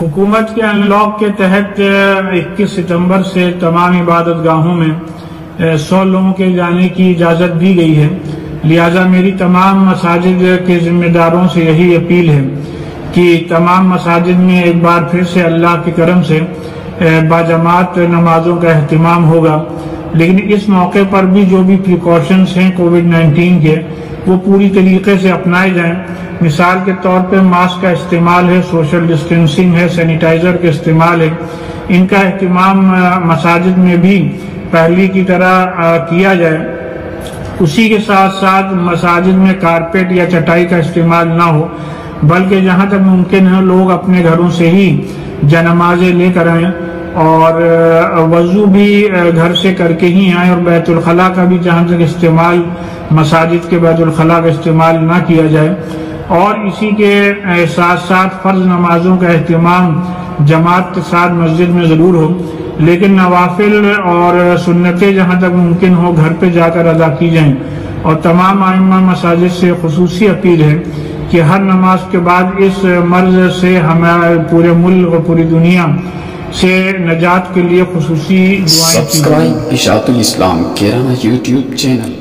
حکومت کے in log کے تحت 21 ستمبر سے تمام عبادت گاہوں میں 100 لوگوں کے جانے کی اجازت دی گئی ہے، لہذا میری تمام مساجد کے ذمہ داروں سے یہی اپیل ہے کہ تمام مساجد میں ایک بار پھر سے اللہ کے کرم سے باجماعت نمازوں کا اہتمام ہوگا، لیکن اس موقع پر بھی جو بھی پریکاشنز ہیں کووڈ-19 کے وہ پوری طریقے سے اپنائے جائیں۔ مثال کے طور پہ ماسک کا استعمال ہے، سوشل ڈسٹینسنگ ہے، سینیٹائزر کا استعمال ہے، ان کا اہتمام مساجد میں بھی پہلی کی طرح کیا جائے۔ اسی کے ساتھ ساتھ مساجد میں کارپیٹ یا چٹائی کا استعمال نہ ہو، بلکہ جہاں تک ممکن ہے لوگ اپنے گھروں سے ہی جنمازیں لے کر آئیں اور وضو بھی گھر سے کر کے ہی آئیں، اور بیت الخلاء کا بھی جہاں تک استعمال مساجد کے بیت الخلاء کا استعمال نہ کیا جائے، اور اسی کے ساتھ ساتھ فرض نمازوں کا اہتمام جماعت کے ساتھ مسجد میں ضرور ہو، لیکن نوافل اور سنتیں جہاں تک ممکن ہو گھر پہ جا کر ادا کی جائیں۔ اور تمام ائمہ مساجد سے خصوصی اپیل ہے کہ ہر نماز کے بعد اس مرض سے ہمارے پورے ملک اور پوری دنیا سے نجات کے لیے خصوصی دعائیں کی جائیں۔ سبسکرائب اشاعت الاسلام کیرانہ یوٹیوب چینل۔